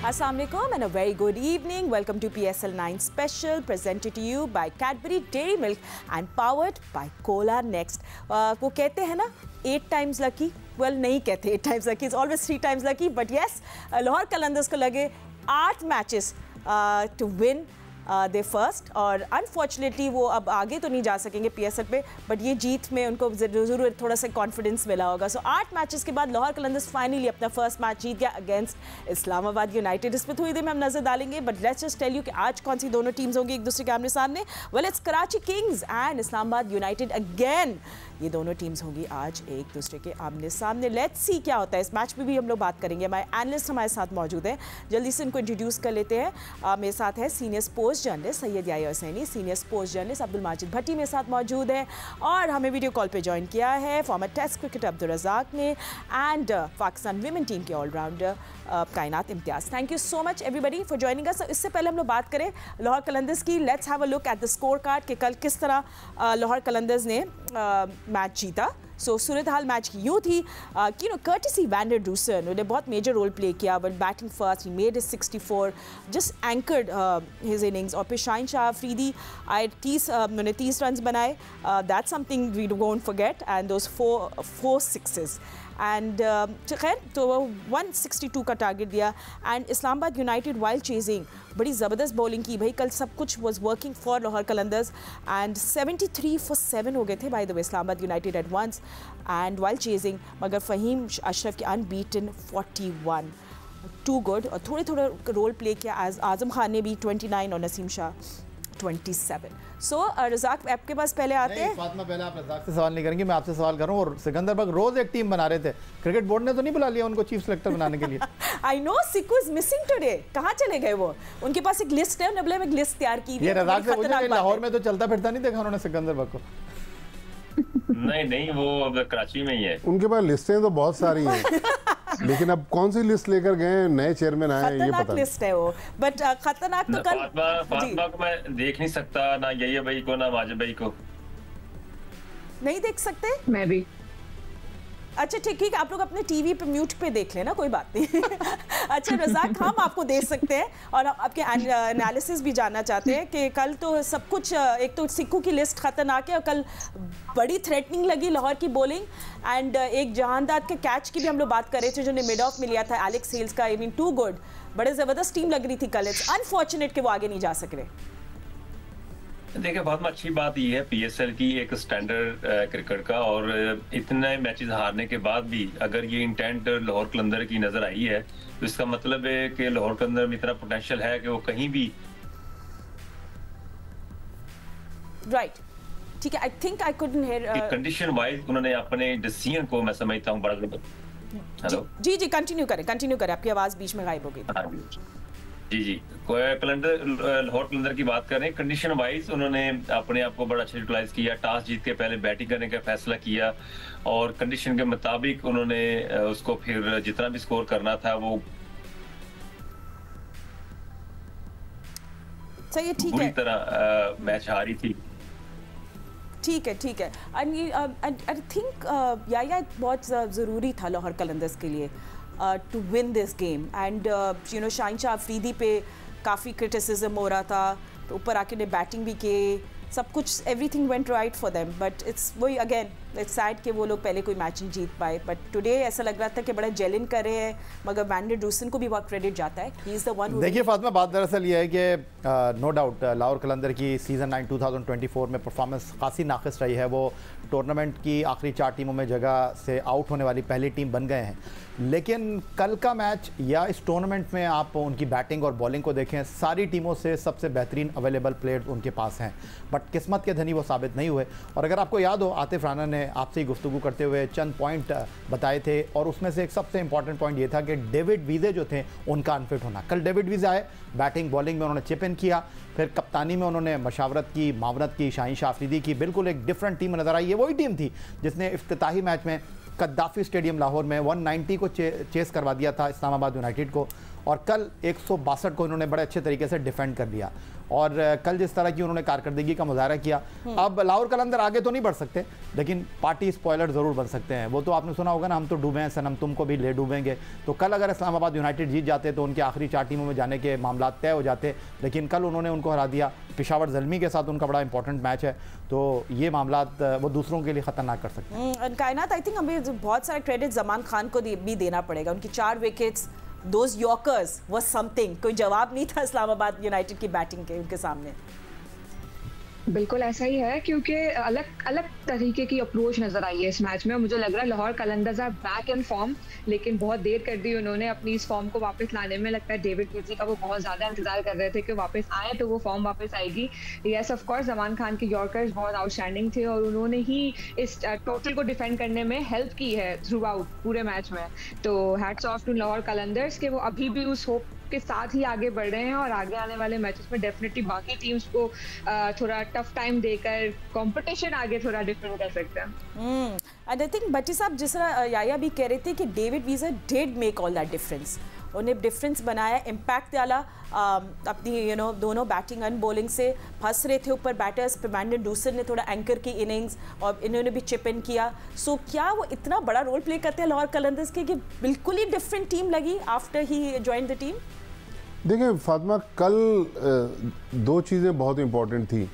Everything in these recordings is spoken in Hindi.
Assalamualaikum and a very good evening. Welcome to PSL 9 Special, presented to you by Cadbury Dairy Milk and powered by Cola Next. वो कहते हैं ना 8 times lucky. Well, नहीं कहते 8 times lucky. It's always 3 times lucky. But yes, Lahore Qalandars को लगे 8 matches to win they first और अनफॉर्चुनेटली वो अब आगे तो नहीं जा सकेंगे पीएसएल पे, बट ये जीत में उनको ज़रूर थोड़ा सा कॉन्फिडेंस मिला होगा. सो 8 मैचेस के बाद लाहौर कलंदर्स फाइनली अपना फर्स्ट मैच जीत गया अगेंस्ट इस्लामाबाद यूनाइटेड. इस पर थोड़ी देर में हम नजर डालेंगे, but let's just tell you कि आज कौन सी दोनों टीम्स होंगी एक दूसरे के आमने सामने. Well, it's Karachi Kings and Islamabad United again. ये दोनों टीम्स होंगी आज एक दूसरे के आमने सामने. लेट्स सी क्या होता है. इस मैच में भी हम लोग बात करेंगे. हमारे एनालिस्ट हमारे साथ मौजूद हैं, जल्दी से इनको इंट्रोड्यूस कर लेते हैं. मेरे साथ है senior sports journalist Syed Yahya Husaini, senior sports journalist Abdul Majid Bhatti मेरे साथ मौजूद है, और हमें वीडियो कॉल पे ज्वाइन किया है former test cricketer Abdul Razzaq ने एंड पाकिस्तान विमेन टीम के allrounder Kainat Imtiaz. Thank you so much everybody for joining us. इससे पहले हम लोग बात करें लाहौर कलंदर्स की. Let's have a look at the score card कि कल किस तरह लाहौर कलंदर्स ने मैच जीता. सो सूरत हाल मैच की यूँ थी कि कर्टिसी वैंडर डूसन, उन्होंने बहुत मेजर रोल प्ले किया. But batting first, he made his 64, just anchored his innings. और फिर शाहीन शाह अफरीदी आए 30 रन बनाए. That's something we won't forget, and those 4 sixes. And खैर तो 162 का टारगेट दिया. And Islamabad United while chasing बड़ी ज़बरदस्त बॉलिंग की भाई. कल सब कुछ was working for Lahore Qalandars and 73 for 7 हो गए थे bye the way Islamabad United at once and while chasing. मगर फ़हीम अशरफ की अनबीटन 41, टू गुड. और थोड़े रोल प्ले किया आज़म खान ने भी 29 और नसीम शाह 27. सो रज़ाक आपके पास पहले आते हैं. फातिमा, पहले आप रज़ाक से सवाल नहीं करेंगे, मैं आपसे सवाल करूं. और सिकंदर बग रोज एक टीम बना रहे थे, क्रिकेट बोर्ड ने तो नहीं बुला लिया उनको चीफ सेलेक्टर बनाने के लिए? I know Sikku is missing today. कहाँ चले गए वो? उनके पास एक लिस्ट है, उन्होंने एक लिस्ट तैयार की. ये रज़ाक से पूछो, लाहौर में तो चलता फिरता नहीं देखा उन्होंने सिकंदर बग को? नहीं, वो कराची में ही है. उनके पास लिस्टें तो बहुत सारी हैं. लेकिन अब कौन सी लिस्ट लेकर गए, नए चेयरमैन आए, ये पता नहीं. लिस्ट है वो, बट खतरनाक तो कल फातिमा को मैं देख नहीं सकता, ना यही भाई को ना माजिद भाई को नहीं देख सकते. मैं भी. अच्छा ठीक, आप लोग अपने टीवी पे म्यूट पे देख लेना, कोई बात नहीं. अच्छा रज़ाक, हम आपको देख सकते हैं और हम आपके एनालिसिस भी जानना चाहते हैं कि कल तो सब कुछ, एक तो सिक्कू की लिस्ट खतरनाक है और कल बड़ी थ्रेटनिंग लगी लाहौर की बॉलिंग. एंड एक जहानदाद के कैच की भी हम लोग बात कर रहे थे जो ने मिड ऑफ में लिया था एलेक्स हेल्स का. I mean too good. बड़े ज़बरदस्त टीम लग रही थी कल. इट्स अनफॉर्चुनेट कि वो आगे नहीं जा सक रहे. देखिए, बहुत अच्छी बात ये है पीएसएल की एक स्टैंडर्ड क्रिकेट का, और इतने मैचेस हारने के बाद भी अगर ये इंटेंट लाहौर कलंदर की नजर आई है तो इसका मतलब है कि लाहौर कलंदर में इतना पोटेंशियल है कि वो कहीं भी. राइट, ठीक है. I think I couldn't hear. Condition wise उन्होंने अपने डिसीजन को, मैं समझता हूँ, बड़ा. हेलो जी, कंटिन्यू करें. आपकी आवाज बीच में गायब हो गई. जी, कलंदर लाहौर कलंदर की बात करें, कंडीशन वाइज उन्होंने अपने आप को बड़ा अच्छा यूटिलाइज किया. टॉस जीत के पहले बैटिंग करने का फैसला किया और कंडीशन के मुताबिक उन्होंने उसको फिर जितना भी स्कोर करना था वो सही है. ठीक है, पूरी तरह मैच हारी थी. ठीक है. आई थिंक या बहुत ज़रूरी था लाहौर कलंदर्स के लिए to win this game and Shaheen Shah Afridi पे काफ़ी क्रिटिसिज्म हो रहा था, तो ऊपर आके उन्हें बैटिंग भी की, सब कुछ everything went right for them. But it's वही अगेन इट्स सैड कि वो लोग पहले कोई मैच नहीं जीत पाए. बट टुडे ऐसा लग रहा था कि बड़ा जेलिन कर रहे हैं, मगर वैंडर डूसन को भी बहुत क्रेडिट जाता है. He is the one. देखिए फातिमा, बात दरअसल ये है कि नो डाउट लाहौर कलंदर की सीज़न 9 2024 में परफॉर्मेंस खासी नाक़िस रही है. वो टूर्नामेंट की आखिरी 4 टीमों में जगह से आउट होने वाली पहली टीम बन गए हैं. लेकिन कल का मैच या इस टूर्नामेंट में आप उनकी बैटिंग और बॉलिंग को देखें, सारी टीमों से सबसे बेहतरीन अवेलेबल प्लेयर्स उनके पास हैं. बट किस्मत के धनी वो साबित नहीं हुए. और अगर आपको याद हो, आतिफ राना ने आपसे ही गुफ्तगू करते हुए चंद पॉइंट बताए थे, और उसमें से एक सबसे इंपॉर्टेंट पॉइंट ये था कि डेविड वीज़े जो थे उनका अनफिट होना. कल डेविड वीज़े आए, बैटिंग बॉलिंग में उन्होंने चिप इन किया, फिर कप्तानी में उन्होंने मशावरत की, मावरत की, शाहीन शाह अफरीदी की. बिल्कुल एक डिफरेंट टीम नज़र आई. ये वही टीम थी जिसने इफ्तिताही मैच में कद्दाफी स्टेडियम लाहौर में 190 को चेस करवा दिया था इस्लामाबाद यूनाइटेड को. और कल 162 को इन्होंने बड़े अच्छे तरीके से डिफेंड कर लिया। और कल जिस तरह की उन्होंने कारकर्दगी का मुजाहरा किया, अब लाहौर कलंदर आगे तो नहीं बढ़ सकते, लेकिन पार्टी स्पॉयलर ज़रूर बन सकते हैं। वो तो आपने सुना होगा ना, हम तो डूबे हैं सनम तुमको भी ले डूबेंगे। तो कल अगर इस्लामाबाद यूनाइटेड जीत जाते तो उनके आखिरी 4 टीमों में जाने के मामला तय हो जाते, लेकिन कल उन्होंने उनको हरा दिया। पेशावर ज़ल्मी के साथ उनका बड़ा इंपॉर्टेंट मैच है, तो ये मामला वो दूसरों के लिए ख़तरनाक कर सकते हैं। कायनात, आई थिंक हमें बहुत सारा क्रेडिट जमान खान को भी देना पड़ेगा। उनकी 4 wickets, those yorkers was something. कोई जवाब नहीं था इस्लामाबाद यूनाइटेड की बैटिंग के उनके सामने। बिल्कुल ऐसा ही है, क्योंकि अलग अलग तरीके की अप्रोच नजर आई है इस मैच में। मुझे लग रहा है Lahore Qalandars are back in form, लेकिन बहुत देर कर दी उन्होंने अपनी इस फॉर्म को वापस लाने में। लगता है डेविड विली का वो बहुत ज्यादा इंतजार कर रहे थे कि वापस आए तो वो फॉर्म वापस आएगी। Yes of course Zaman Khan के यॉर्कर्स बहुत आउटस्टैंडिंग थे और उन्होंने ही इस टोटल को डिफेंड करने में हेल्प की है थ्रू आउट पूरे मैच में। तो hats off to Lahore Qalandars के वो अभी भी उस होप के साथ ही आगे बढ़ रहे हैं और आगे आने वाले मैचेस में डेफिनेटली बाकी टीम्स को थोड़ा टफ टाइम देकर कंपटीशन आगे थोड़ा डिफरेंट कर सकते हैं। एंड आई थिंक भट्टी साहब, जिस तरह याया भी कह रहे थे कि David वीजर did make all that difference, उन्हें डिफरेंस बनाया, इम्पैक्ट डाला अपनी दोनों बैटिंग एंड बॉलिंग से। फंस रहे थे ऊपर बैटर्स, ब्रैंडन डूसन ने थोड़ा एंकर की इनिंग्स और इन्होंने भी चिप इन किया। सो क्या वो इतना बड़ा रोल प्ले करते हैं लाहौर कलंदर्स के कि बिल्कुल ही डिफरेंट टीम लगी after he join the team? देखिए फातिमा, कल 2 चीज़ें बहुत इंपॉर्टेंट थी।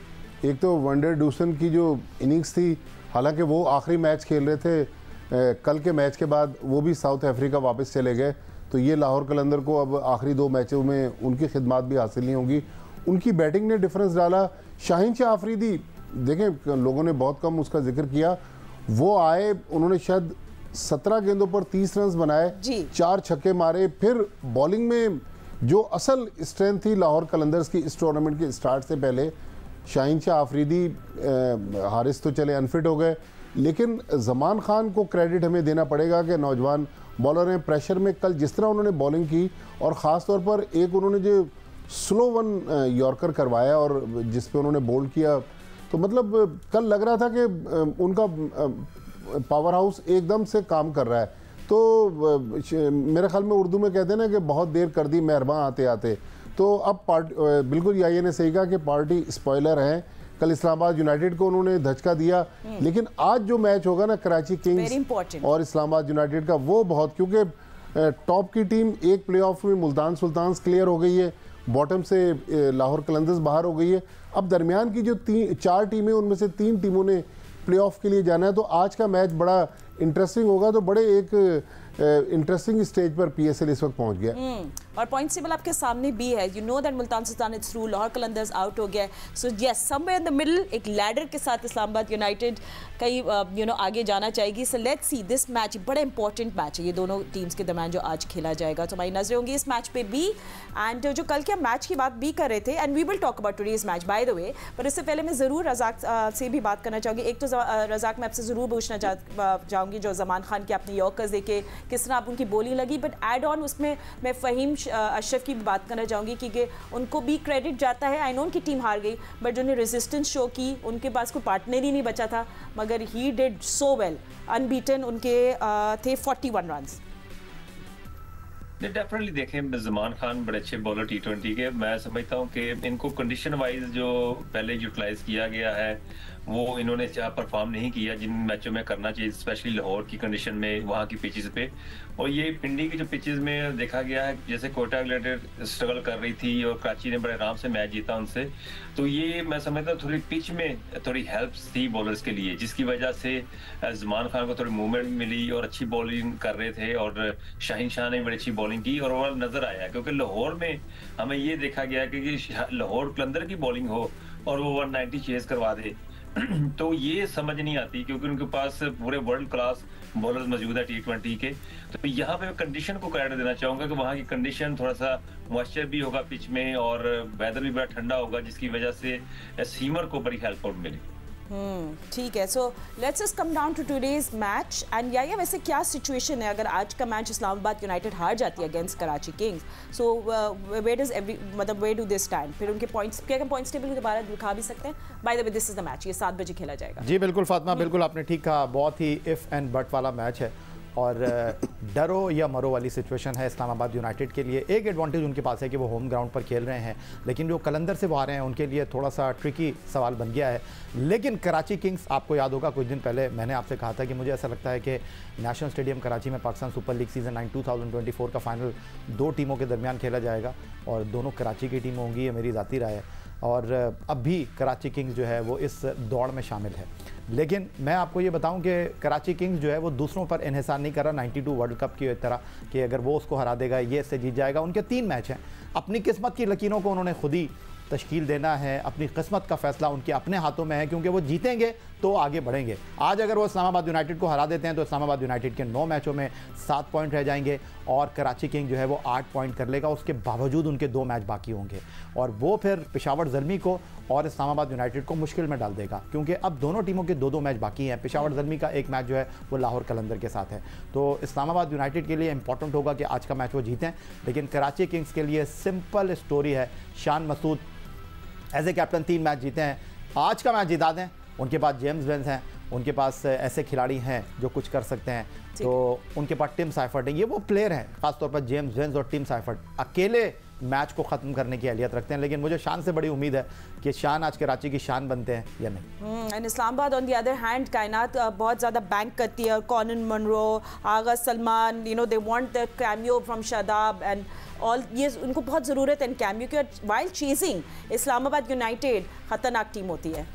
एक तो वनडर डूसन की जो इनिंग्स थी, हालांकि वो आखिरी मैच खेल रहे थे, कल के मैच के बाद वो भी साउथ अफ्रीका वापस चले गए, तो ये लाहौर कलंदर को अब आखिरी 2 मैचों में उनकी खिदमत भी हासिल नहीं होंगी। उनकी बैटिंग ने डिफरेंस डाला। शाहीन शाह आफरीदी, देखें लोगों ने बहुत कम उसका जिक्र किया, वो आए, उन्होंने शायद 17 गेंदों पर 30 रन बनाए, 4 छक्के मारे। फिर बॉलिंग में जो असल स्ट्रेंथ थी लाहौर कलंदर्स की इस टूर्नामेंट के स्टार्ट से पहले, शाहीन शाह आफरीदी, हारिस तो चले अनफिट हो गए, लेकिन जमान खान को क्रेडिट हमें देना पड़ेगा कि नौजवान बॉलर हैं। प्रेशर में कल जिस तरह उन्होंने बॉलिंग की, और ख़ास तौर पर एक उन्होंने जो स्लो वन यॉर्कर करवाया और जिस पे उन्होंने बोल्ड किया, तो मतलब कल लग रहा था कि उनका पावर हाउस एकदम से काम कर रहा है। तो मेरे ख्याल में उर्दू में कहते हैं ना कि बहुत देर कर दी मेहरबान आते आते। तो अब बिल्कुल याया ने सही कहा कि पार्टी स्पॉइलर है। कल इस्लामाबाद यूनाइटेड को उन्होंने धचका दिया, लेकिन आज जो मैच होगा ना कराची किंग्स और इस्लामाबाद यूनाइटेड का, वो बहुत, क्योंकि टॉप की टीम एक प्लेऑफ में मुल्तान सुल्तान्स क्लियर हो गई है, बॉटम से लाहौर कलंदर्स बाहर हो गई है। अब दरमियान की जो 4 टीमें, उनमें से 3 टीमों ने प्लेऑफ के लिए जाना है। तो आज का मैच बड़ा इंटरेस्टिंग होगा। तो बड़े एक इंटरेस्टिंग स्टेज पर पीएसएल इस वक्त पहुंच गया। और पॉइंट टेबल आपके सामने भी है। You know that Multan Sultan it's through, Lahore Qalandars out हो गया। So yes, somewhere in the middle एक लैडर के साथ इस्लामाबाद यूनाइटेड कई आगे जाना चाहेगी। So let's see this match, बड़ा इंपॉर्टेंट मैच है ये दोनों टीम्स के दरमियान जो आज खेला जाएगा। तो हमारी नजरें होंगी इस मैच पे भी। एंड जो कल के मैच की बात भी कर रहे थे, and we will talk about today's match by the way, पर इससे पहले मैं ज़रूर रज़ाक से भी बात करना चाहूँगी। एक तो रज़ाक मैं आपसे ज़रूर पूछना चाहूँगी, जो जमान खान के अपने यॉर्कर्स देखे किस तरह आप उनकी बोलिंग लगी, बट एड ऑन उसमें मैं फ़हीम अशरफ की बात करना चाहूँगी क्योंकि उनको भी क्रेडिट जाता है। आई नो उनकी टीम हार गई, बट जो उन्हें रेजिस्टेंस शो की, उनके पास कोई पार्टनर ही नहीं बचा था, मगर he did so well, unbeaten उनके थे 41 रन्स। डेफिनेटली देखें, जमान खान बड़े अच्छे बॉलर T20 के। मैं समझता हूँ कि इनको कंडीशन वाइज जो पहले यूटिलाइज किया गया है वो इन्होंने परफॉर्म नहीं किया जिन मैचों में करना चाहिए, स्पेशली लाहौर की कंडीशन में, वहाँ की पिचेस पे। और ये पिंडी की जो पिचेस में देखा गया है, जैसे कोटा यूनाइटेड स्ट्रगल कर रही थी और कराची ने बड़े आराम से मैच जीता उनसे, तो ये मैं समझता हूँ थोड़ी पिच में थोड़ी हेल्प थी बॉलर्स के लिए, जिसकी वजह से जमान खान को थोड़ी मूवमेंट मिली और अच्छी बॉलिंग कर रहे थे। और शाहीन शाह ने बड़ी अच्छी बॉलिंग की और वो नजर आया, क्योंकि लाहौर में हमें ये देखा गया कि लाहौर कलंदर की बॉलिंग हो और वो 190 चेज करवा दे तो ये समझ नहीं आती, क्योंकि उनके पास पूरे वर्ल्ड क्लास बॉलर्स मौजूद है T20 के। तो यहाँ पे मैं कंडीशन को क्रेडिट देना चाहूंगा कि वहाँ की कंडीशन थोड़ा सा मॉइस्चर भी होगा पिच में और वेदर भी बड़ा ठंडा होगा, जिसकी वजह से सीमर को बड़ी हेल्प आउट मिली। ठीक है, so let's just come down to today's match. And या वैसे क्या सिचुएशन है अगर आज का मैच इस्लामाबाद यूनाइटेड हार जाती है against Karachi Kings, so where do they stand? फिर उनके पॉइंट्स, क्या पॉइंट्स टेबल दोबारा दिखा भी सकते हैं? Bye the way this is the match, ये 7 बजे खेला जाएगा। जी बिल्कुल फातिमा, बिल्कुल आपने ठीक कहा, बहुत ही इफ एंड बट वाला मैच है। और डरो या मरो वाली सिचुएशन है इस्लामाबाद यूनाइटेड के लिए। एक एडवांटेज उनके पास है कि वो होम ग्राउंड पर खेल रहे हैं, लेकिन जो कलंदर से वो आ रहे हैं उनके लिए थोड़ा सा ट्रिकी सवाल बन गया है। लेकिन कराची किंग्स, आपको याद होगा कुछ दिन पहले मैंने आपसे कहा था कि मुझे ऐसा लगता है कि नेशनल स्टेडियम कराची में पाकिस्तान सुपर लीग सीज़न 9 2024 का फाइनल 2 टीमों के दरमियान खेला जाएगा और दोनों कराची की टीम होंगी, ये मेरी ज़ाती राय है। और अब भी कराची किंग्स जो है वो इस दौड़ में शामिल है। लेकिन मैं आपको ये बताऊं कि कराची किंग्स जो है वो दूसरों पर इन्हिसार नहीं कर रहा 92 वर्ल्ड कप की तरह कि अगर वो उसको हरा देगा ये इससे जीत जाएगा। उनके 3 मैच हैं, अपनी किस्मत की लकीरों को उन्होंने खुद ही तश्कील देना है, अपनी किस्मत का फैसला उनके अपने हाथों में है, क्योंकि वो जीतेंगे तो आगे बढ़ेंगे। आज अगर वो इस्लामाबाद यूनाइटेड को हरा देते हैं तो इस्लामाबाद यूनाइटेड के 9 मैचों में 7 पॉइंट रह जाएंगे और कराची किंग जो है वो 8 पॉइंट कर लेगा। उसके बावजूद उनके 2 मैच बाकी होंगे और वो फिर पेशावर ज़ल्मी को और इस्लामाबाद यूनाइटेड को मुश्किल में डाल देगा, क्योंकि अब दोनों टीमों के 2-2 मैच बाकी हैं। पेशावर ज़ल्मी का एक मैच जो है वो लाहौर कलंदर के साथ है। तो इस्लामाबाद यूनाइटेड के लिए इंपॉर्टेंट होगा कि आज का मैच वो जीतें, लेकिन कराची किंग्स के लिए सिंपल स्टोरी है। Shan Masood as a captain 3 match जीते हैं, आज का मैच जिता दें। उनके पास जेम्स वेंस हैं, उनके पास ऐसे खिलाड़ी हैं जो कुछ कर सकते हैं, तो उनके पास टिम साइफर्ट है, ये वो प्लेयर हैं, खासतौर पर जेम्स वेंस और टिम साइफर्ट अकेले मैच को ख़त्म करने की अहलियत रखते हैं। लेकिन मुझे शान से बड़ी उम्मीद है कि शान आज कराची की शान बनते हैं या नहीं। And Islamabad on the other hand कायनात बहुत ज़्यादा बैंक करती है, Colin Munro, Agha Salman, you know they want the cameo from Shadab and all, ये उनको बहुत ज़रूरत है इन कैमियो की। और वाइल चेजिंग इस्लामाबाद यूनाइटेड खतरनाक टीम होती है।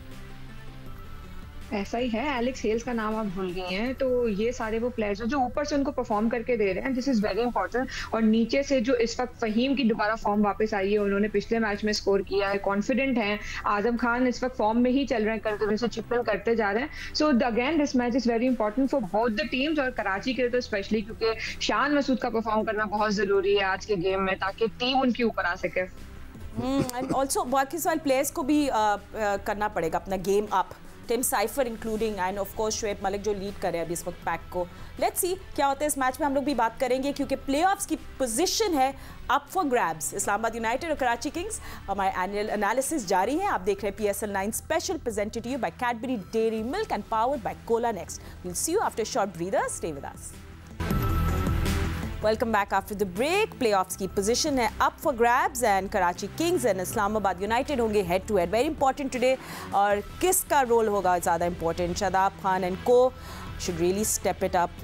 ऐसा ही है, एलेक्स हेल्स का नाम आप भूल गई हैं। तो ये सारे वो प्लेयर्स हैं जो ऊपर से उनको परफॉर्म करके दे रहे हैं, दिस इज वेरी इंपॉर्टेंट। और नीचे से जो इस वक्त फहीम की दोबारा फॉर्म वापस आई है, उन्होंने पिछले मैच में स्कोर किया है, कॉन्फिडेंट हैं। आजम खान इस वक्त फॉर्म में ही चल रहे हैं, कंटिन्यू से चिपन करते जा रहे हैं। So again this match is very important for both the teams और कराची के लिए तो स्पेशली, क्योंकि शान मसूद का परफॉर्म करना बहुत जरूरी है आज के गेम में ताकि टीम उनके ऊपर आ सके। एंड ऑल्सो बाकी सारे प्लेयर्स को भी करना पड़ेगा अपना game up, Tim Seifert including and of course Shoaib Malik जो लीड कर रहे हैं अभी इस वक्त पैक को। लेट्स सी क्या होता है इस मैच में, हम लोग भी बात करेंगे क्योंकि प्लेऑफ्स की पोजीशन है up for grabs. Islamabad United और कराची किंग्स, हमारे एनुअल एनालिसिस जारी है। आप देख रहे हैं PSL 9 special presented to you by Cadbury Dairy Milk and powered by Cola Next. We will see you after short breather, stay with us. Welcome back after the break. Playoffs की position है up for grabs and Karachi Kings and Islamabad United होंगे head to head. Very important today. और किसका रोल होगा ज़्यादा important? Shadab Khan and co should really step it up.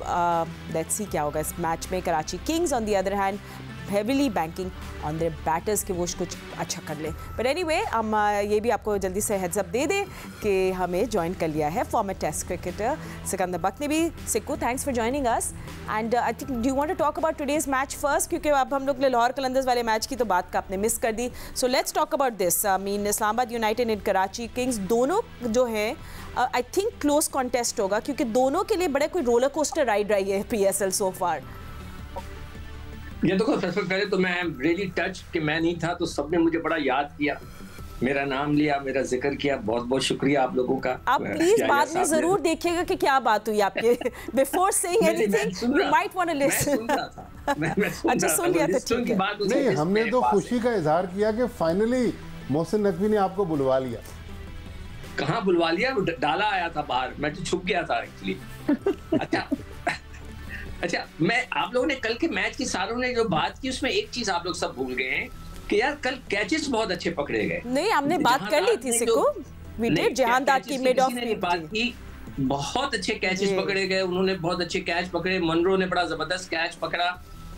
Let's see क्या होगा इस मैच में। Karachi Kings on the other hand heavily banking on their batters कि वो कुछ अच्छा कर ले। But anyway, हम ये भी आपको जल्दी से heads up दे दें कि हमें join कर लिया है former test cricketer सिकंदर बख्त ने भी। सिक्कू, thanks for joining us. And I think do you want to talk about today's match first? क्योंकि अब हम लोग लाहौर कलंदर्स वाले मैच की तो बात का आपने मिस कर दी। So let's talk about this. I mean Islamabad United and Karachi Kings दोनों जो हैं आई थिंक क्लोज कॉन्टेस्ट होगा, क्योंकि दोनों के लिए बड़े कोई रोलर कोस्टर राइड रही है PSL so far. ये देखो, सबसे पहले तो मैं रियली टच कि मैं नहीं था तो सबने मुझे बड़ा याद किया, मेरा नाम लिया, मेरा जिक्र किया। बहुत बहुत शुक्रिया आप लोगों का। आप प्लीज बाद में जरूर देखिएगा कि क्या बात हुई आपके। Before saying anything you might want to listen. अच्छा, सुन लिया था, ठीक है। नहीं, हमने तो खुशी का इजहार किया कि फाइनली मोहसिन नकवी ने आपको बुलवा लिया। कहाँ बुलवा लिया, डाला आया था बाहर, मैं तो छुप गया था एक्चुअली। अच्छा, मैं आप लोगों ने कल के मैच की सारों ने जो बात की उसमें एक चीज आप लोग सब भूल गए हैं कि यार कल कैचेस बहुत अच्छे पकड़े गए। नहीं, हमने बात कर ली थी सिक्कू, वी डिड। जहांदार की मिड ऑफ बात की, बहुत अच्छे कैचेस पकड़े गए, उन्होंने बहुत अच्छे कैच पकड़े। मनरो ने बड़ा जबरदस्त कैच पकड़ा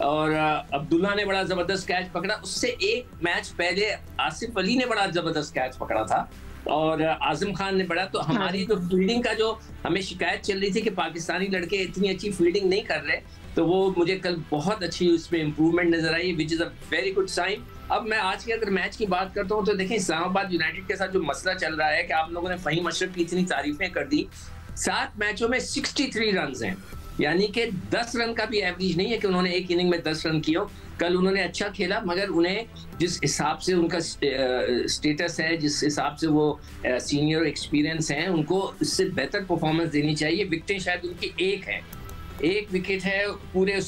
और अब्दुल्ला ने बड़ा जबरदस्त कैच पकड़ा। उससे एक मैच पहले आसिफ अली ने बड़ा जबरदस्त कैच पकड़ा था और आजम खान ने बड़ा। तो हमारी जो फील्डिंग का जो हमें शिकायत चल रही थी कि पाकिस्तानी लड़के इतनी अच्छी फील्डिंग नहीं कर रहे, तो वो मुझे कल बहुत अच्छी उसमें इंप्रूवमेंट नजर आई, which is a very good sign. अब मैं आज के अगर मैच की बात करता हूँ तो देखें, इस्लामाबाद यूनाइटेड के साथ जो मसला चल रहा है कि आप लोगों ने फहीम अशरफ की इतनी तारीफें कर दी, 7 मैचों में 63 रन हैं, यानी कि 10 रन का भी एवरेज नहीं है कि उन्होंने एक इनिंग में 10 रन किए हो। कल उन्होंने अच्छा खेला, मगर उन्हें जिस हिसाब से उनका स्टेटस है, जिस हिसाब से वो सीनियर एक्सपीरियंस हैं, उनको इससे बेहतर परफॉर्मेंस देनी चाहिए। विकेटें शायद उनकी एक विकेट है पूरे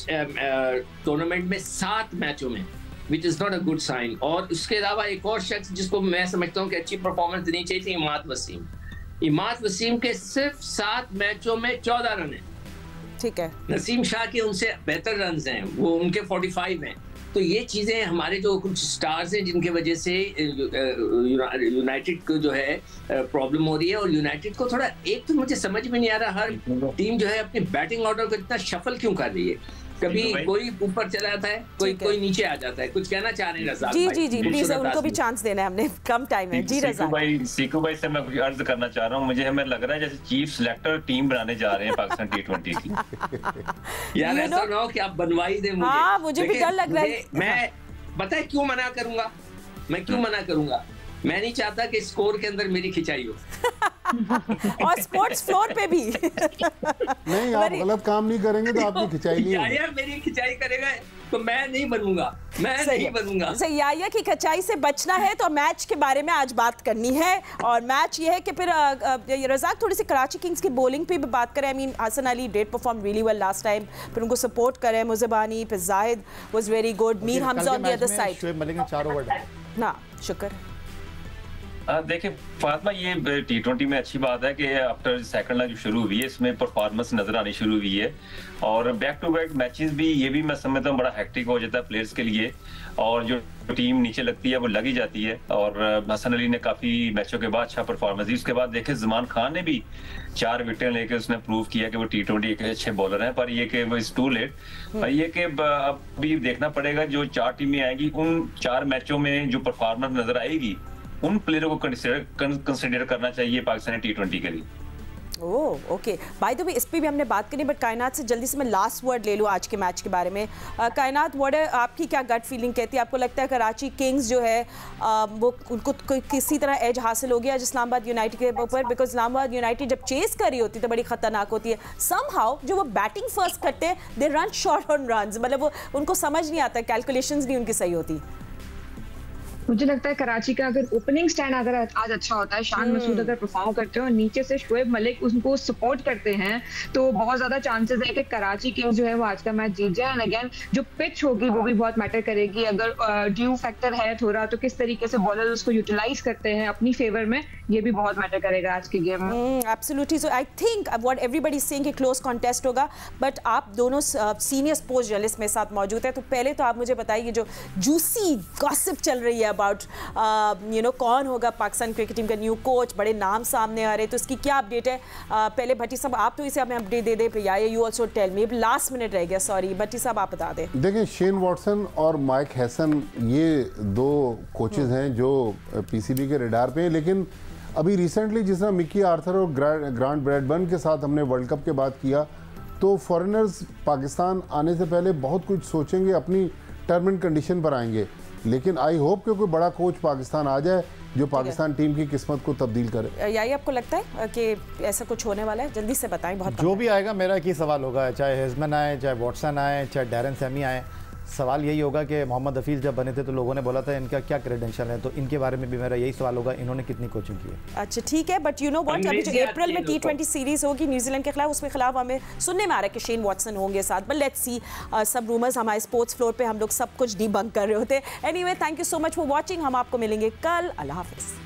टूर्नामेंट में 7 मैचों में, which is not a good sign. और उसके अलावा एक और शख्स जिसको मैं समझता हूँ कि अच्छी परफॉर्मेंस देनी चाहिए थी, इमाद वसीम के सिर्फ 7 मैचों में 14 रन है। ठीक है। नसीम शाह के उनसे बेहतर रन हैं, वो उनके 45 हैं। तो ये चीजें हमारे जो कुछ स्टार्स हैं जिनके वजह से यूनाइटेड को जो है प्रॉब्लम हो रही है। और यूनाइटेड को थोड़ा एक तो मुझे समझ में नहीं आ रहा, हर टीम जो है अपनी बैटिंग ऑर्डर को इतना शफल क्यों कर रही है। कभी कोई ऊपर चला जाता है, कोई नीचे आ जाता है। कुछ कहना चाह रहे हैं रज़ाक भाई? जी प्लीज, उनको भी चांस देना है, हमने कम टाइम है। जी रज़ाक सीकू भाई से मैं कुछ अर्ज करना चाह रहा हूँ। मुझे हमें लग रहा है जैसे चीफ सिलेक्टर टीम बनाने जा रहे हैं पाकिस्तान T20 की। यार ऐसा ना हो कि आप बनवाई दे मुझे। हाँ, मुझे भी डर लग रहा है। मैं पता है क्यों मना करूंगा, मैं क्यों मना करूंगा? मैं नहीं चाहता कि स्कोर के अंदर मेरी खिंचाई हो। और स्पोर्ट्स फ्लोर पे भी नहीं, आप गलत काम नहीं करेंगे तो आपकी खिंचाई नहीं होगी। यार मेरी खिंचाई करेगा तो मैं नहीं बनूंगा, मैं नहीं बनूंगा। सही, याया की खिंचाई से बचना है तो मैच के बारे में आज बात करनी है। और मैच ये है कि फिर रज़ाक थोड़ी सी कराची किंग्स की बॉलिंग पे भी बात करें। I mean Hasan Ali did perform really well last time, फिर उनको सपोर्ट करें मुज़बानी, फिर Zahid was very good, Mir Hamza on the other side. Shoaib Malik ने 4 ओवर डाले ना, शुक्र। देखिए फातिमा, ये T20 में अच्छी बात है कि आफ्टर सेकंड लेग शुरू हुई है, इसमें परफॉर्मेंस नजर आनी शुरू हुई है। और बैक टू बैक मैचेस भी, ये भी मैं समझता हूँ बड़ा हेक्टिक हो जाता है प्लेयर्स के लिए। और जो टीम नीचे लगती है वो लगी जाती है। और हसन अली ने काफी मैचों के बाद अच्छा परफॉर्मेंस दी। उसके बाद देखे जमान खान ने भी 4 विकेटें लेके उसने प्रूव किया कि वो T20 एक अच्छे बॉलर हैं। पर ये कि वो इज टू लेट। पर ये कि अब भी देखना पड़ेगा, जो 4 टीमें आएंगी उन 4 मैचों में जो परफॉर्मेंस नजर आएगी उन प्लेयरों को कंसिडर करना चाहिए पाकिस्तानी T20 के लिए। ओह ओके, बाय द वे इस पे भी हमने बात करी, बट कायनात से जल्दी से मैं लास्ट वर्ड ले लूँ आज के मैच के बारे में। कायनात, व्हाट है आपकी क्या गट फीलिंग कहती है? आपको लगता है कराची किंग्स जो है वो उनको किसी तरह एज हासिल हो गया आज इस्लामाबाद यूनाइटेड के ऊपर? बिकॉज इस्लामाबाद यूनाइटेड जब चेस कर रही होती है तो बड़ी खतरनाक होती है। समहाउ जो वो बैटिंग फर्स्ट करते हैं, they run short on runs, मतलब वो उनको समझ नहीं आता, कैलकुलेशंस नहीं उनकी सही होती। मुझे लगता है कराची का अगर ओपनिंग स्टैंड अगर आज अच्छा होता है, शान मसूद अगर परफॉर्म करते हैं और नीचे से शोएब मलिक उनको सपोर्ट करते हैं, तो बहुत ज्यादा चांसेस है कि कराची किंग्स जो है वो आज का मैच जीत जाए। एंड अगेन जो पिच होगी वो भी बहुत मैटर करेगी। अगर ड्यू फैक्टर है थोड़ा, तो किस तरीके से बॉलर उसको यूटिलाइज करते हैं अपनी फेवर में, ये भी बहुत मैटर करेगा आज के गेम में। Absolutely. So I think what everybody is saying कि क्लोज कॉन्टेस्ट होगा, बट आप दोनों सीनियर स्पोर्ट्स जर्नलिस्ट मेरे साथ मौजूद है। तो पहले तो आप मुझे बताइए, जो जूसी गॉसिप चल रही है अबाउट कौन होगा पाकिस्तान क्रिकेट टीम का न्यू कोच, बड़े नाम सामने आ रहे, तो इसकी क्या अपडेट है? पहले भट्टी साहब आप तो इसे हमें अपडेट दे दे, या you also tell me. Last minute रह गया, सॉरी भट्टी साहब आप बता दें। देखिए, शेन वॉटसन और माइक हैसन ये 2 कोचेज हैं जो पीसीबी के रडार पे हैं। लेकिन अभी रिसेंटली जिस तरह मिकी आर्थर और ग्रांट ब्रैडबर्न के साथ हमने वर्ल्ड कप के बाद किया, तो फॉरेनर्स पाकिस्तान आने से पहले बहुत कुछ सोचेंगे, अपनी टर्म एंड कंडीशन पर आएंगे। लेकिन आई होप कि कोई बड़ा कोच पाकिस्तान आ जाए जो पाकिस्तान टीम की किस्मत को तब्दील करे। यही आपको लगता है कि ऐसा कुछ होने वाला है? जल्दी से बताएं। बहुत जो भी आएगा, मेरा एक ही सवाल होगा, चाहे हेजमन आए, चाहे वॉटसन आए, चाहे डैरन सैमी आए, सवाल यही होगा कि मोहम्मद हफीज़ जब बने थे तो लोगों ने बोला था इनका क्या क्रेडेंशियल है, तो इनके बारे में भी मेरा यही सवाल होगा, इन्होंने कितनी कोचिंग की है। अच्छा ठीक है, बट यू नो व्हाट, अभी जो अप्रैल में T20 सीरीज होगी न्यूजीलैंड के खिलाफ, उसके खिलाफ हमें सुनने में आ रहा है कि शेन वॉटसन होंगे साथ, बट लेट्स सी। सब रूमर्स हमारे स्पोर्ट्स फ्लोर पे हम लोग सब कुछ डिबंक कर रहे होते हैं। Anyway, thank you so much for watching. हम आपको मिलेंगे कल। अल्लाह हाफिज़।